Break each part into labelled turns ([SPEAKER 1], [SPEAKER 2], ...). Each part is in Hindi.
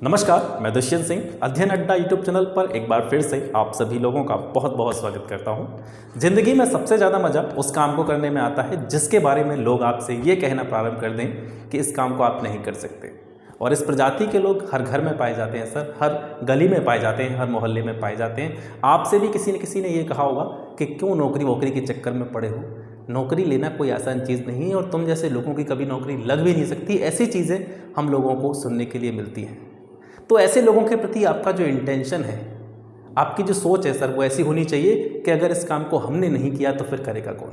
[SPEAKER 1] नमस्कार, मैं दुष्यंत सिंह अध्ययन अड्डा यूट्यूब चैनल पर एक बार फिर से आप सभी लोगों का बहुत बहुत स्वागत करता हूं। ज़िंदगी में सबसे ज़्यादा मज़ा उस काम को करने में आता है जिसके बारे में लोग आपसे ये कहना प्रारंभ कर दें कि इस काम को आप नहीं कर सकते। और इस प्रजाति के लोग हर घर में पाए जाते हैं सर, हर गली में पाए जाते हैं, हर मोहल्ले में पाए जाते हैं। आपसे भी किसी न किसी ने ये कहा होगा कि क्यों नौकरी वोकरी के चक्कर में पड़े हो। नौकरी लेना कोई आसान चीज़ नहीं है और तुम जैसे लोगों की कभी नौकरी लग भी नहीं सकती। ऐसी चीज़ें हम लोगों को सुनने के लिए मिलती हैं। तो ऐसे लोगों के प्रति आपका जो इंटेंशन है, आपकी जो सोच है सर, वो ऐसी होनी चाहिए कि अगर इस काम को हमने नहीं किया तो फिर करेगा कौन।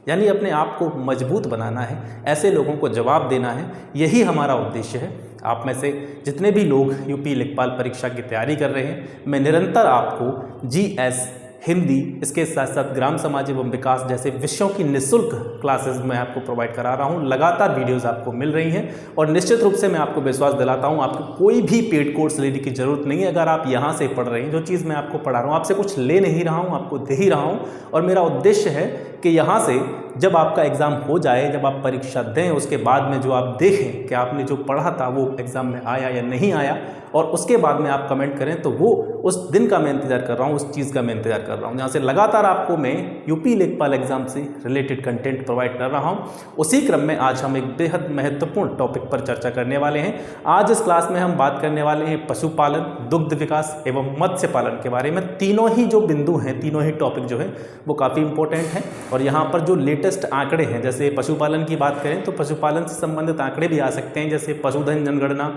[SPEAKER 1] यानी अपने आप को मजबूत बनाना है, ऐसे लोगों को जवाब देना है, यही हमारा उद्देश्य है। आप में से जितने भी लोग यूपी लेखपाल परीक्षा की तैयारी कर रहे हैं, मैं निरंतर आपको जीएस, हिंदी, इसके साथ साथ ग्राम समाज एवं विकास जैसे विषयों की निःशुल्क क्लासेस मैं आपको प्रोवाइड करा रहा हूं। लगातार वीडियोस आपको मिल रही हैं और निश्चित रूप से मैं आपको विश्वास दिलाता हूं आपको कोई भी पेड कोर्स लेने की जरूरत नहीं है। अगर आप यहां से पढ़ रहे हैं, जो चीज़ मैं आपको पढ़ा रहा हूं, आपसे कुछ ले नहीं रहा हूं, आपको दे ही रहा हूं। और मेरा उद्देश्य है कि यहाँ से जब आपका एग्ज़ाम हो जाए, जब आप परीक्षा दें, उसके बाद में जो आप देखें कि आपने जो पढ़ा था वो एग्ज़ाम में आया या नहीं आया, और उसके बाद में आप कमेंट करें, तो वो उस दिन का मैं इंतज़ार कर रहा हूँ, उस चीज़ का मैं इंतज़ार कर रहा हूँ जहाँ से लगातार आपको मैं यूपी लेखपाल एग्जाम से रिलेटेड कंटेंट प्रोवाइड कर रहा हूँ। उसी क्रम में आज हम एक बेहद महत्वपूर्ण टॉपिक पर चर्चा करने वाले हैं। आज इस क्लास में हम बात करने वाले हैं पशुपालन, दुग्ध विकास एवं मत्स्य पालन के बारे में। तीनों ही जो बिंदु हैं, तीनों ही टॉपिक जो है वो काफ़ी इंपॉर्टेंट हैं। और यहाँ पर जो लेटेस्ट आंकड़े हैं, जैसे पशुपालन की बात करें तो पशुपालन से संबंधित आंकड़े भी आ सकते हैं। जैसे पशुधन जनगणना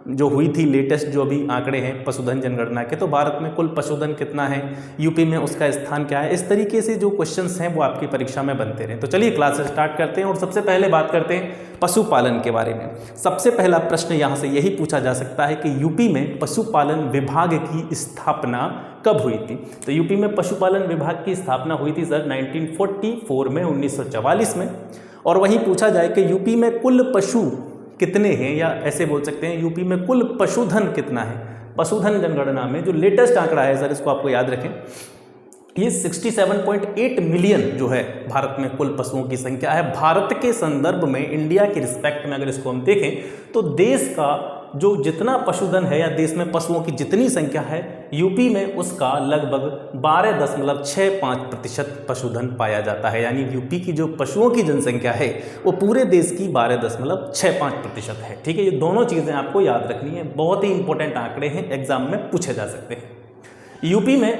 [SPEAKER 1] जो हुई थी, लेटेस्ट जो भी आंकड़े हैं पशुधन जनगणना के, तो भारत में कुल पशुधन कितना है, यूपी में उसका स्थान क्या है, इस तरीके से जो क्वेश्चंस हैं वो आपकी परीक्षा में बनते रहे। तो चलिए क्लास स्टार्ट करते हैं और सबसे पहले बात करते हैं पशुपालन के बारे में। सबसे पहला प्रश्न यहाँ से यही पूछा जा सकता है कि यूपी में पशुपालन विभाग की स्थापना कब हुई थी। तो यूपी में पशुपालन विभाग की स्थापना हुई थी सर 1944 में, 1944 में। और वहीं पूछा जाए कि यूपी में कुल पशु कितने हैं, या ऐसे बोल सकते हैं यूपी में कुल पशुधन कितना है। पशुधन जनगणना में जो लेटेस्ट आंकड़ा है सर, इसको आपको याद रखें, ये 67.8 मिलियन जो है भारत में कुल पशुओं की संख्या है। भारत के संदर्भ में, इंडिया के रिस्पेक्ट में अगर इसको हम देखें तो देश का जो जितना पशुधन है या देश में पशुओं की जितनी संख्या है, यूपी में उसका लगभग 12.65% पशुधन पाया जाता है। यानी यूपी की जो पशुओं की जनसंख्या है वो पूरे देश की 12.65% है। ठीक है, ये दोनों चीज़ें आपको याद रखनी है, बहुत ही इंपॉर्टेंट आंकड़े हैं, एग्जाम में पूछे जा सकते हैं। यूपी में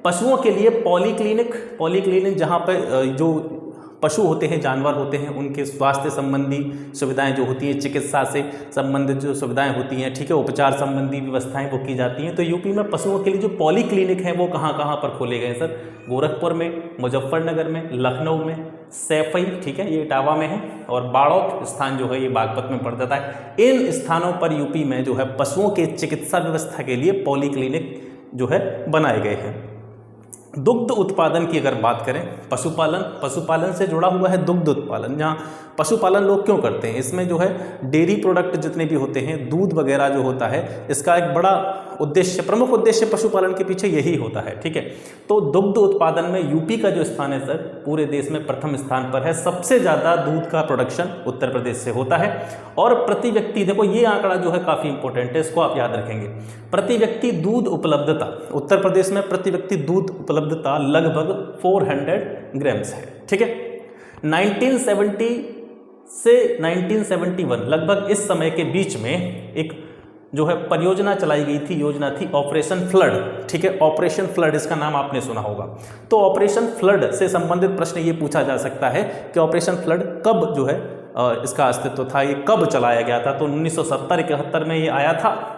[SPEAKER 1] पशुओं के लिए पॉलीक्लिनिक जहाँ पर जो पशु होते हैं, जानवर होते हैं, उनके स्वास्थ्य संबंधी सुविधाएं जो होती हैं, चिकित्सा से संबंधित जो सुविधाएं होती हैं, ठीक है, उपचार संबंधी व्यवस्थाएं वो की जाती हैं। तो यूपी में पशुओं के लिए जो पॉलीक्लिनिक हैं वो कहाँ कहाँ पर खोले गए सर? गोरखपुर में, मुजफ्फरनगर में, लखनऊ में, सैफई, ठीक है, ये इटावा में है, और बाड़ौत स्थान जो है ये बागपत में पड़ जाता है। इन स्थानों पर यूपी में जो है पशुओं के चिकित्सा व्यवस्था के लिए पॉलीक्लिनिक जो है बनाए गए हैं। दुग्ध उत्पादन की अगर बात करें, पशुपालन से जुड़ा हुआ है दुग्ध उत्पादन। जहाँ पशुपालन लोग क्यों करते हैं, इसमें जो है डेयरी प्रोडक्ट जितने भी होते हैं, दूध वगैरह जो होता है, इसका एक बड़ा उद्देश्य, प्रमुख उद्देश्य पशुपालन के पीछे यही होता है। ठीक है, तो दुग्ध उत्पादन में यूपी का जो स्थान है सर, पूरे देश में प्रथम स्थान पर है। सबसे ज़्यादा दूध का प्रोडक्शन उत्तर प्रदेश से होता है। और प्रति व्यक्ति, देखो ये आंकड़ा जो है काफ़ी इंपॉर्टेंट है, इसको आप याद रखेंगे। प्रति व्यक्ति दूध उपलब्धता, उत्तर प्रदेश में प्रति व्यक्ति दूध उपलब्धता लगभग 400 ग्राम्स है। ठीक है, 1970 से 1971 लगभग इस समय के बीच में एक जो है परियोजना चलाई गई थी, योजना थी ऑपरेशन फ्लड। ठीक है, ऑपरेशन फ्लड, इसका नाम आपने सुना होगा। तो ऑपरेशन फ्लड से संबंधित प्रश्न ये पूछा जा सकता है कि ऑपरेशन फ्लड कब जो है इसका अस्तित्व था, ये कब चलाया गया था। तो 1970-71 में ये आया था।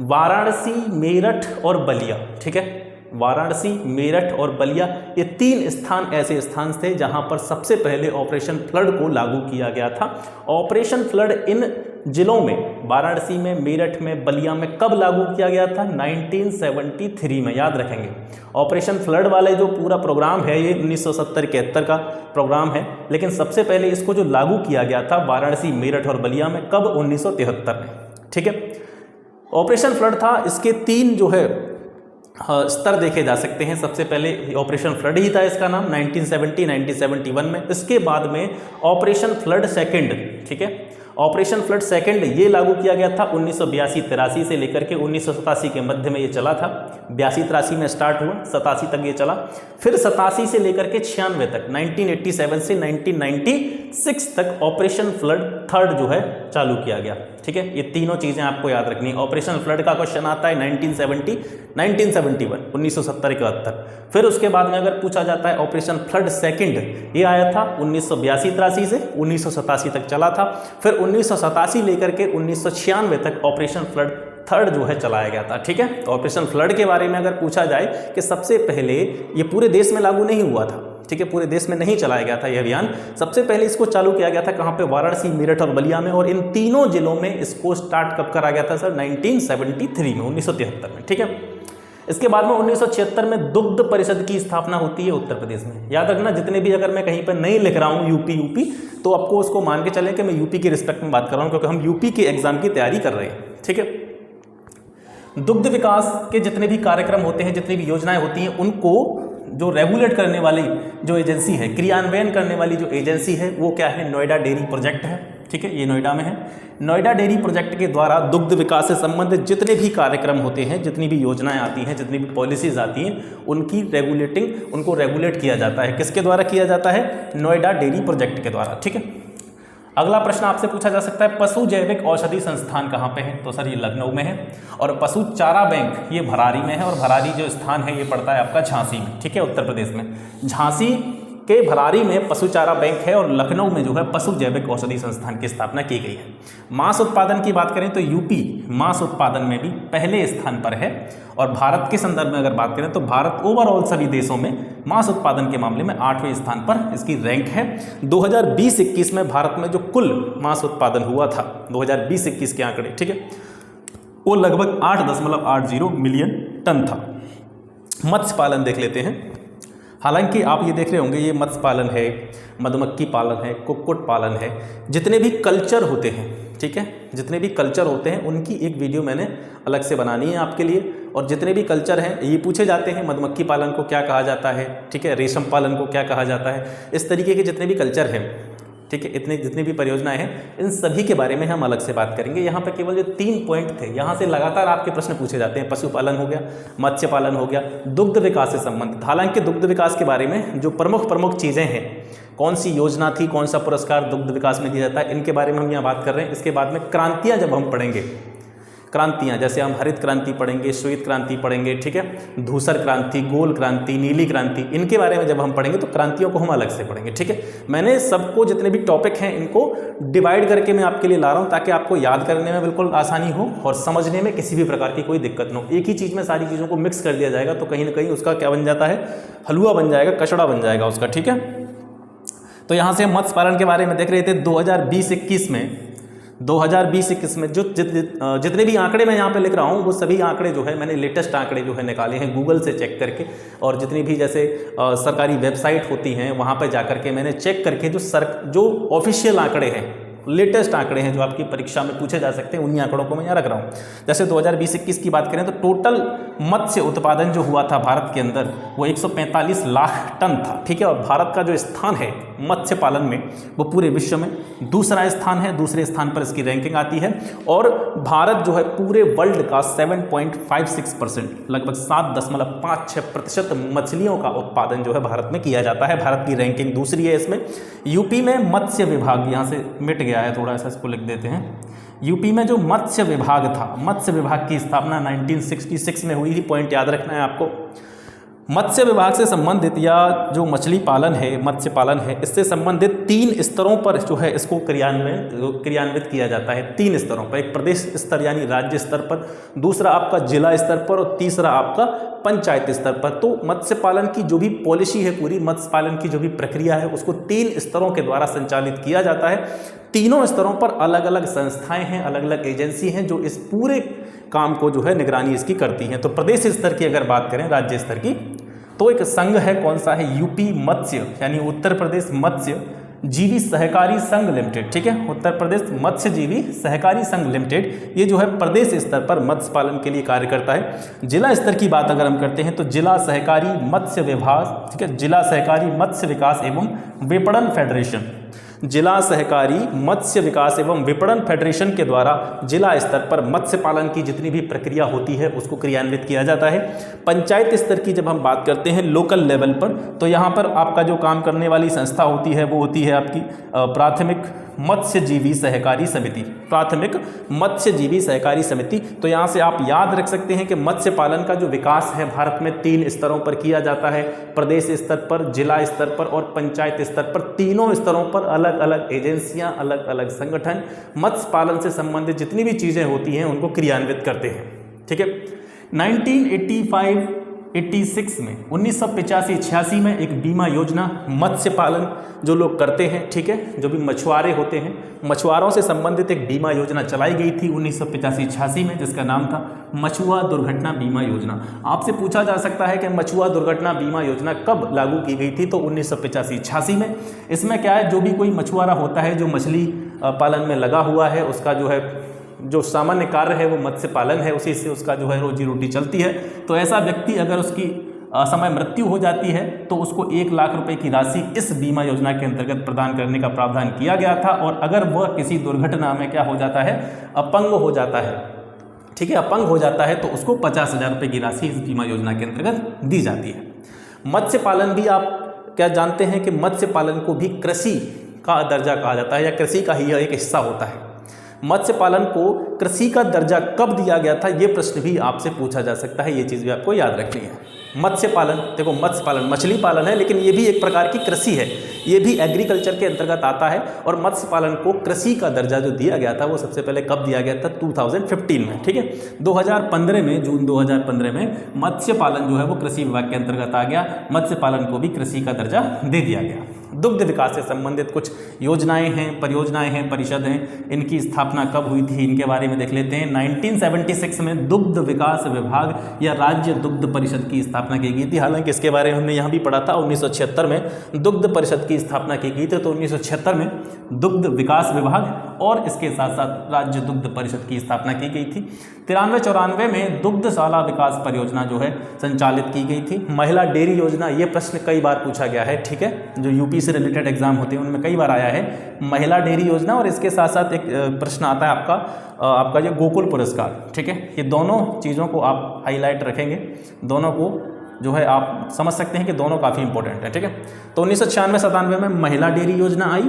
[SPEAKER 1] वाराणसी, मेरठ और बलिया, ठीक है, वाराणसी, मेरठ और बलिया, ये तीन स्थान ऐसे स्थान थे जहां पर सबसे पहले ऑपरेशन फ्लड को लागू किया गया था। ऑपरेशन फ्लड इन जिलों में, वाराणसी में, मेरठ में, बलिया में कब लागू किया गया था? 1973 में, याद रखेंगे। ऑपरेशन फ्लड वाले जो पूरा प्रोग्राम है ये 1970-71 का प्रोग्राम है, लेकिन सबसे पहले इसको जो लागू किया गया था वाराणसी, मेरठ और बलिया में, कब? 1973 में। ठीक है, ऑपरेशन फ्लड था, इसके तीन जो है स्तर देखे जा सकते हैं। सबसे पहले ऑपरेशन फ्लड ही था, इसका नाम 1971 में। इसके बाद में ऑपरेशन फ्लड सेकंड, ठीक है, ऑपरेशन फ्लड सेकंड ये लागू किया गया था 1982-83 से लेकर के 1987 के मध्य में ये चला था। 82-83 में स्टार्ट हुआ, 87 तक ये चला, फिर 87 से लेकर के 96 तक 1987 से 1996 तक ऑपरेशन फ्लड थर्ड जो है चालू किया गया। ठीक है, ये तीनों चीज़ें आपको याद रखनी है। ऑपरेशन फ्लड का क्वेश्चन आता है 1970, 1971, 1970-71। फिर उसके बाद में अगर पूछा जाता है ऑपरेशन फ्लड सेकंड, ये आया था 1982-83 से 1987 तक चला था। फिर 1987 लेकर के 1996 तक ऑपरेशन फ्लड थर्ड जो है चलाया गया था। ठीक है, ऑपरेशन फ्लड के बारे में अगर पूछा जाए कि सबसे पहले ये पूरे देश में लागू नहीं हुआ था। ठीक है, पूरे देश में नहीं चलाया गया था यह अभियान। सबसे पहले इसको चालू किया गया था कहाँ पे? वाराणसी, मेरठ और बलिया में। और इन तीनों जिलों में इसको स्टार्ट कब करा गया था सर? 1973 में, 1973 में। ठीक है, इसके बाद में 1976 में दुग्ध परिषद की स्थापना होती है उत्तर प्रदेश में। याद रखना, जितने भी अगर मैं कहीं पर नहीं लिख रहा हूँ यूपी, तो आपको उसको मान के चलें कि मैं यूपी के रिस्पेक्ट में बात कर रहा हूँ, क्योंकि हम यूपी के एग्जाम की तैयारी कर रहे हैं। ठीक है, दुग्ध विकास के जितने भी कार्यक्रम होते हैं, जितनी भी योजनाएं होती हैं, उनको जो रेगुलेट करने वाली जो एजेंसी है, क्रियान्वयन करने वाली जो एजेंसी है, वो क्या है? नोएडा डेयरी प्रोजेक्ट है। ठीक है, ये नोएडा में है। नोएडा डेयरी प्रोजेक्ट के द्वारा दुग्ध विकास से संबंधित जितने भी कार्यक्रम होते हैं, जितनी भी योजनाएं आती हैं, जितनी भी पॉलिसीज आती हैं, उनको रेगुलेट किया जाता है। किसके द्वारा किया जाता है? नोएडा डेयरी प्रोजेक्ट के द्वारा। ठीक है, अगला प्रश्न आपसे पूछा जा सकता है, पशु जैविक औषधि संस्थान कहाँ पे है? तो सर ये लखनऊ में है। और पशु चारा बैंक ये भरारी में है। और भरारी जो स्थान है ये पड़ता है आपका झांसी में। ठीक है, उत्तर प्रदेश में झांसी के भरारी में पशु चारा बैंक है। और लखनऊ में जो है पशु जैविक औषधि संस्थान की स्थापना की गई है। मांस उत्पादन की बात करें तो यूपी मांस उत्पादन में भी पहले स्थान पर है। और भारत के संदर्भ में अगर बात करें तो भारत ओवरऑल सभी देशों में मांस उत्पादन के मामले में 8वें स्थान पर इसकी रैंक है। 2020-21 में भारत में जो कुल मांस उत्पादन हुआ था 2020-21 के आंकड़े, ठीक है, वो लगभग 8.80 मिलियन टन था। मत्स्य पालन देख लेते हैं। हालांकि आप ये देख रहे होंगे, ये मत्स्य पालन है, मधुमक्खी पालन है, कुक्कुट पालन है, जितने भी कल्चर होते हैं, ठीक है, जितने भी कल्चर होते हैं उनकी एक वीडियो मैंने अलग से बनानी है आपके लिए। और जितने भी कल्चर हैं ये पूछे जाते हैं, मधुमक्खी पालन को क्या कहा जाता है, ठीक है, रेशम पालन को क्या कहा जाता है, इस तरीके के जितने भी कल्चर हैं, ठीक है, जितनी भी परियोजनाएं हैं, इन सभी के बारे में हम अलग से बात करेंगे। यहाँ पे केवल जो 3 पॉइंट थे, यहाँ से लगातार आपके प्रश्न पूछे जाते हैं। पशुपालन हो गया, मत्स्य पालन हो गया, दुग्ध विकास से संबंधित। हालांकि दुग्ध विकास के बारे में जो प्रमुख चीज़ें हैं, कौन सी योजना थी, कौन सा पुरस्कार दुग्ध विकास में दिया जाता है, इनके बारे में हम यहाँ बात कर रहे हैं। इसके बाद में क्रांतियाँ जब हम पढ़ेंगे, क्रांतियाँ जैसे हम हरित क्रांति पढ़ेंगे, श्वेत क्रांति पढ़ेंगे, ठीक है, धूसर क्रांति, गोल क्रांति, नीली क्रांति, इनके बारे में जब हम पढ़ेंगे तो क्रांतियों को हम अलग से पढ़ेंगे। ठीक है, मैंने सबको जितने भी टॉपिक हैं इनको डिवाइड करके मैं आपके लिए ला रहा हूँ, ताकि आपको याद करने में बिल्कुल आसानी हो और समझने में किसी भी प्रकार की कोई दिक्कत न हो। एक ही चीज़ में सारी चीज़ों को मिक्स कर दिया जाएगा तो कहीं ना कहीं उसका क्या बन जाता है, हलवा बन जाएगा, कचड़ा बन जाएगा उसका। ठीक है, तो यहाँ से हम मत्स्य पालन के बारे में देख रहे थे। 2020-21 में जो जितने भी आंकड़े मैं यहाँ पे लिख रहा हूँ, वो सभी आंकड़े जो है मैंने लेटेस्ट आंकड़े जो है निकाले हैं गूगल से चेक करके। और जितनी भी जैसे सरकारी वेबसाइट होती हैं वहाँ पे जा करके मैंने चेक करके जो ऑफिशियल आंकड़े हैं, लेटेस्ट आंकड़े हैं जो आपकी परीक्षा में पूछे जा सकते हैं, उन्हीं आंकड़ों को मैं यहाँ रख रहा हूँ। जैसे 2020-21 की बात करें तो टोटल मत्स्य उत्पादन जो हुआ था भारत के अंदर वो 145 लाख टन था। ठीक है, और भारत का जो स्थान है मत्स्य पालन में वो पूरे विश्व में दूसरा स्थान है। दूसरे स्थान पर इसकी रैंकिंग आती है। और भारत जो है पूरे वर्ल्ड का 7.56%, लगभग 7.56% मछलियों का उत्पादन जो है भारत में किया जाता है। भारत की रैंकिंग दूसरी है इसमें। यूपी में मत्स्य विभाग, यहाँ से मिट गया है थोड़ा सा, इसको लिख देते हैं। यूपी में जो मत्स्य विभाग था, मत्स्य विभाग की स्थापना 1966 में हुई थी। पॉइंट याद रखना है आपको। मत्स्य विभाग से संबंधित या जो मछली पालन है, मत्स्य पालन है, इससे संबंधित 3 स्तरों पर जो है इसको क्रियान्वित किया जाता है। 3 स्तरों पर, एक प्रदेश स्तर यानी राज्य स्तर पर, दूसरा आपका जिला स्तर पर और तीसरा आपका पंचायत स्तर पर। तो मत्स्य पालन की जो भी पॉलिसी है, पूरी मत्स्य पालन की जो भी प्रक्रिया है, उसको 3 स्तरों के द्वारा संचालित किया जाता है। तीनों स्तरों पर अलग अलग संस्थाएं हैं, अलग अलग एजेंसी हैं जो इस पूरे काम को जो है निगरानी इसकी करती हैं। तो प्रदेश स्तर की अगर बात करें, राज्य स्तर की, तो एक संघ है, कौन सा है, यूपी मत्स्य यानी उत्तर प्रदेश मत्स्य जीवी सहकारी संघ लिमिटेड। ठीक है, उत्तर प्रदेश मत्स्य जीवी सहकारी संघ लिमिटेड, ये जो है प्रदेश स्तर पर मत्स्य पालन के लिए कार्य करता है। जिला स्तर की बात अगर हम करते हैं तो जिला सहकारी मत्स्य विभाग, ठीक है, जिला सहकारी मत्स्य विकास एवं विपणन फेडरेशन, जिला सहकारी मत्स्य विकास एवं विपणन फेडरेशन के द्वारा जिला स्तर पर मत्स्य पालन की जितनी भी प्रक्रिया होती है उसको क्रियान्वित किया जाता है। पंचायत स्तर की जब हम बात करते हैं लोकल लेवल पर, तो यहाँ पर आपका जो काम करने वाली संस्था होती है वो होती है आपकी प्राथमिक मत्स्यजीवी सहकारी समिति। प्राथमिक मत्स्यजीवी सहकारी समिति, तो यहाँ से आप याद रख सकते हैं कि मत्स्य पालन का जो विकास है भारत में 3 स्तरों पर किया जाता है, प्रदेश स्तर पर, जिला स्तर पर और पंचायत स्तर पर। तीनों स्तरों पर अलग अलग एजेंसियां, अलग अलग संगठन मत्स्य पालन से संबंधित जितनी भी चीज़ें होती हैं उनको क्रियान्वित करते हैं। ठीक है, 1986 में 1985-86 में एक बीमा योजना मत्स्य पालन जो लोग करते हैं, ठीक है, जो भी मछुआरे होते हैं, मछुआरों से संबंधित एक बीमा योजना चलाई गई थी 1985-86 में, जिसका नाम था मछुआ दुर्घटना बीमा योजना। आपसे पूछा जा सकता है कि मछुआ दुर्घटना बीमा योजना कब लागू की गई थी, तो 1985-86 में। इसमें क्या है, जो भी कोई मछुआरा होता है जो मछली पालन में लगा हुआ है, उसका जो है जो सामान्य कार्य है वो मत्स्य पालन है, उसी से उसका जो है रोजी रोटी चलती है। तो ऐसा व्यक्ति अगर उसकी समय मृत्यु हो जाती है तो उसको 1 लाख रुपए की राशि इस बीमा योजना के अंतर्गत प्रदान करने का प्रावधान किया गया था। और अगर वह किसी दुर्घटना में क्या हो जाता है, अपंग हो जाता है, ठीक है, अपंग हो जाता है, तो उसको 50,000 रुपये की राशि इस बीमा योजना के अंतर्गत दी जाती है। मत्स्य पालन भी आप क्या जानते हैं कि मत्स्य पालन को भी कृषि का दर्जा कहा जाता है या कृषि का ही एक हिस्सा होता है। मत्स्य पालन को कृषि का दर्जा कब दिया गया था, ये प्रश्न भी आपसे पूछा जा सकता है, ये चीज़ भी आपको याद रखनी है। मत्स्य पालन, देखो मत्स्य पालन मछली पालन है, लेकिन ये भी एक प्रकार की कृषि है, ये भी एग्रीकल्चर के अंतर्गत आता है। और मत्स्य पालन को कृषि का दर्जा जो दिया गया था वो सबसे पहले कब दिया गया था, 2015 में, ठीक है, 2015 में, जून 2015 में मत्स्य पालन जो है वो कृषि विभाग के अंतर्गत आ गया। मत्स्य पालन को भी कृषि का दर्जा दे दिया गया। दुग्ध विकास से संबंधित कुछ योजनाएं हैं, परियोजनाएं हैं, परिषद हैं, इनकी स्थापना कब हुई थी इनके बारे में देख लेते हैं। 1976 में दुग्ध विकास विभाग या राज्य दुग्ध परिषद की स्थापना की गई थी। हालांकि इसके बारे में हमने यहाँ भी पढ़ा था, 1976 में दुग्ध परिषद की स्थापना की गई थी। तो 1976 में दुग्ध विकास विभाग और इसके साथ साथ राज्य दुग्ध परिषद की स्थापना की गई थी। 93-94 में दुग्धशाला विकास परियोजना जो है संचालित की गई थी। महिला डेयरी योजना, ये प्रश्न कई बार पूछा गया है, ठीक है, जो यूपी से रिलेटेड एग्जाम होते हैं उनमें कई बार आया है महिला डेयरी योजना। और इसके साथ साथ एक प्रश्न आता है आपका ये गोकुल पुरस्कार, ठीक है। ये दोनों चीज़ों को आप हाईलाइट रखेंगे, दोनों को जो है आप समझ सकते हैं कि दोनों काफ़ी इंपॉर्टेंट है, ठीक है। तो 1996-97 में महिला डेयरी योजना आई,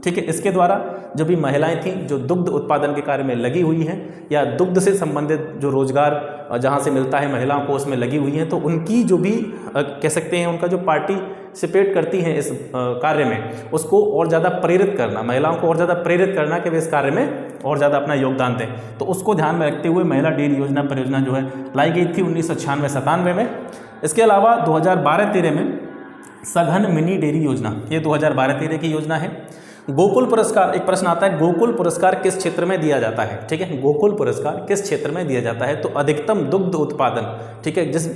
[SPEAKER 1] ठीक है। इसके द्वारा जो भी महिलाएं थीं जो दुग्ध उत्पादन के कार्य में लगी हुई हैं या दुग्ध से संबंधित जो रोजगार जहां से मिलता है महिलाओं को उसमें लगी हुई हैं, तो उनकी जो भी कह सकते हैं उनका जो पार्टिसिपेट करती हैं इस कार्य में, उसको और ज़्यादा प्रेरित करना, महिलाओं को और ज़्यादा प्रेरित करना कि वे इस कार्य में और ज़्यादा अपना योगदान दें। तो उसको ध्यान में रखते हुए महिला डेयरी योजना परियोजना जो है लाई गई थी 1996-97 में। इसके अलावा 2012-13 में सघन मिनी डेयरी योजना, ये 2012-13 की योजना है। गोकुल पुरस्कार, एक प्रश्न आता है, गोकुल पुरस्कार किस क्षेत्र में दिया जाता है, ठीक है, गोकुल पुरस्कार किस क्षेत्र में दिया जाता है, तो अधिकतम दुग्ध उत्पादन, ठीक है, जिस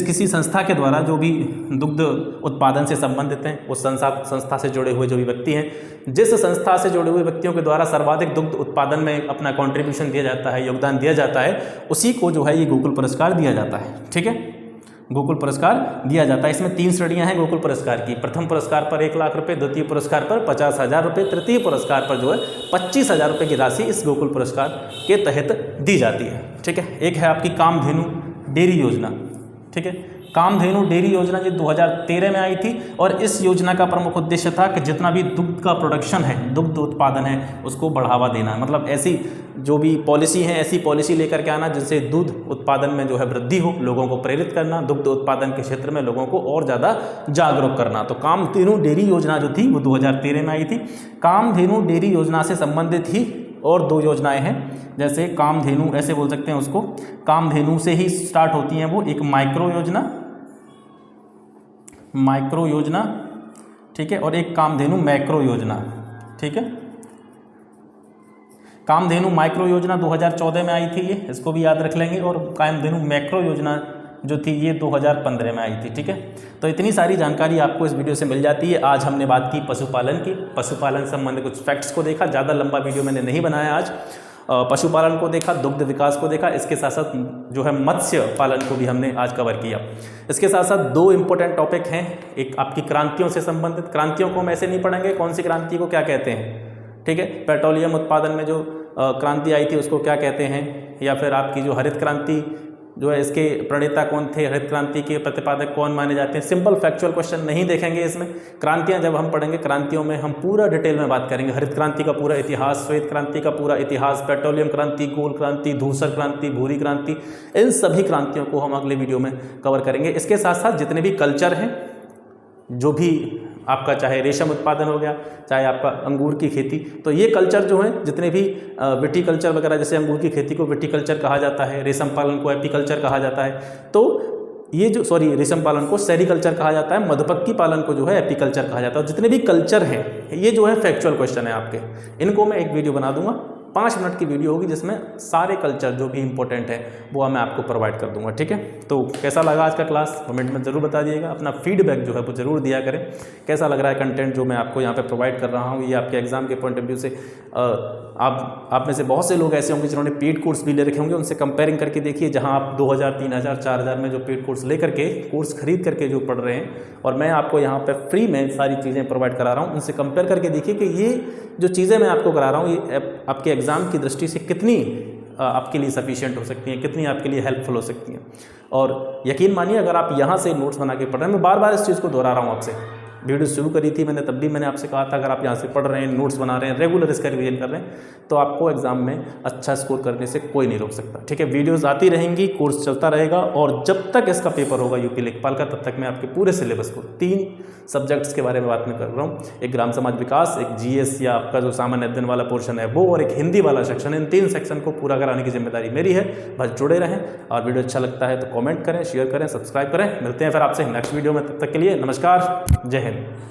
[SPEAKER 1] किसी संस्था के द्वारा जो भी दुग्ध उत्पादन से संबंधित हैं, उस संस्था से जुड़े हुए जो भी व्यक्ति हैं, जिस संस्था से जुड़े हुए व्यक्तियों के द्वारा सर्वाधिक दुग्ध उत्पादन में अपना कॉन्ट्रीब्यूशन दिया जाता है, योगदान दिया जाता है, उसी को जो है ये गोकुल पुरस्कार दिया जाता है, ठीक है, गोकुल पुरस्कार दिया जाता है। इसमें 3 श्रेणियां हैं गोकुल पुरस्कार की। प्रथम पुरस्कार पर 1 लाख रुपए, द्वितीय पुरस्कार पर 50,000 रुपये, तृतीय पुरस्कार पर जो है 25,000 रुपये की राशि इस गोकुल पुरस्कार के तहत दी जाती है, ठीक है। एक है आपकी कामधेनु डेयरी योजना, ठीक है, कामधेनु डेयरी योजना ये 2013 में आई थी। और इस योजना का प्रमुख उद्देश्य था कि जितना भी दुग्ध का प्रोडक्शन है, दुग्ध उत्पादन है, उसको बढ़ावा देना, मतलब ऐसी जो भी पॉलिसी है, ऐसी पॉलिसी लेकर के आना जिससे दूध उत्पादन में जो है वृद्धि हो, लोगों को प्रेरित करना, दुग्ध उत्पादन के क्षेत्र में लोगों को और ज़्यादा जागरूक करना। तो कामधेनु डेयरी योजना जो थी वो 2013 में आई थी। कामधेनु डेयरी योजना से संबंधित ही और 2 योजनाएं हैं, जैसे कामधेनु, ऐसे बोल सकते हैं उसको, कामधेनु से ही स्टार्ट होती हैं वो, एक माइक्रो योजना, ठीक है, और एक कामधेनु मैक्रो योजना, ठीक है। कामधेनु माइक्रो योजना 2014 में आई थी, ये इसको भी याद रख लेंगे। और कामधेनु मैक्रो योजना जो थी ये 2015 में आई थी, ठीक है। तो इतनी सारी जानकारी आपको इस वीडियो से मिल जाती है। आज हमने बात की पशुपालन की, पशुपालन संबंधी कुछ फैक्ट्स को देखा, ज़्यादा लंबा वीडियो मैंने नहीं बनाया आज। पशुपालन को देखा, दुग्ध विकास को देखा, इसके साथ साथ जो है मत्स्य पालन को भी हमने आज कवर किया। इसके साथ साथ दो इम्पोर्टेंट टॉपिक हैं, एक आपकी क्रांतियों से संबंधित, क्रांतियों को हम ऐसे नहीं पढ़ेंगे कौन सी क्रांति को क्या कहते हैं, ठीक है, पेट्रोलियम उत्पादन में जो क्रांति आई थी उसको क्या कहते हैं, या फिर आपकी जो हरित क्रांति जो है इसके प्रणेता कौन थे, हरित क्रांति के प्रतिपादक कौन माने जाते हैं। सिंपल फैक्चुअल क्वेश्चन नहीं देखेंगे इसमें। क्रांतियां जब हम पढ़ेंगे, क्रांतियों में हम पूरा डिटेल में बात करेंगे, हरित क्रांति का पूरा इतिहास, श्वेत क्रांति का पूरा इतिहास, पेट्रोलियम क्रांति, कोल क्रांति, धूसर क्रांति, भूरी क्रांति, इन सभी क्रांतियों को हम अगले वीडियो में कवर करेंगे। इसके साथ साथ जितने भी कल्चर हैं, जो भी आपका चाहे रेशम उत्पादन हो गया, चाहे आपका अंगूर की खेती, तो ये कल्चर जो है जितने भी विटीकल्चर वगैरह, जैसे अंगूर की खेती को विटीकल्चर कहा जाता है, रेशम पालन को एपीकल्चर कहा जाता है, तो ये जो रेशम पालन को सेरीकल्चर कहा जाता है, मधुमक्खी पालन को जो है एपीकल्चर कहा जाता है। जितने भी कल्चर हैं ये जो है फैक्चुअल क्वेश्चन है आपके, इनको मैं एक वीडियो बना दूंगा, 5 मिनट की वीडियो होगी जिसमें सारे कल्चर जो भी इंपॉर्टेंट है वो मैं आपको प्रोवाइड कर दूंगा, ठीक है। तो कैसा लगा आज का क्लास कमेंट में ज़रूर बता दिएगा, अपना फीडबैक जो है वो ज़रूर दिया करें, कैसा लग रहा है कंटेंट जो मैं आपको यहाँ पे प्रोवाइड कर रहा हूँ। ये आपके एग्जाम के पॉइंट ऑफ व्यू से आप में से बहुत से लोग ऐसे होंगे जिन्होंने पेड कोर्स भी ले रखे होंगे, उनसे कंपेयरिंग करके देखिए, जहाँ आप 2000, 3000, 4000 में जो पेड कोर्स ले करके, कोर्स खरीद करके जो पढ़ रहे हैं, और मैं आपको यहाँ पे फ्री में सारी चीज़ें प्रोवाइड करा रहा हूँ, उनसे कंपेयर करके देखिए कि ये जो चीज़ें मैं आपको करा रहा हूँ ये आपके एग्ज़ाम की दृष्टि से कितनी आपके लिए सफिशिएंट हो सकती हैं, कितनी आपके लिए हेल्पफुल हो सकती हैं। और यकीन मानिए अगर आप यहाँ से नोट्स बना के पढ़ रहे हैं, मैं बार बार इस चीज़ को दोहरा रहा हूँ आपसे, वीडियो शुरू करी थी मैंने तब भी मैंने आपसे कहा था, अगर आप यहाँ से पढ़ रहे हैं, नोट्स बना रहे हैं, रेगुलर इसका रिवीजन कर रहे हैं, तो आपको एग्जाम में अच्छा स्कोर करने से कोई नहीं रोक सकता, ठीक है। वीडियोस आती रहेंगी, कोर्स चलता रहेगा, और जब तक इसका पेपर होगा यूपी लेखपाल का, तब तक मैं आपके पूरे सिलेबस को 3 सब्जेक्ट्स के बारे में बात में कर रहा हूँ, एक ग्राम समाज विकास, एक जीएस या आपका जो सामान्य अध्ययन वाला पोर्शन है वो, और एक हिंदी वाला सेक्शन। इन 3 सेक्शन को पूरा कराने की जिम्मेदारी मेरी है। बस जुड़े रहें, और वीडियो अच्छा लगता है तो कॉमेंट करें, शेयर करें, सब्सक्राइब करें। मिलते हैं फिर आपसे नेक्स्ट वीडियो में, तब तक के लिए नमस्कार, जय हिंद।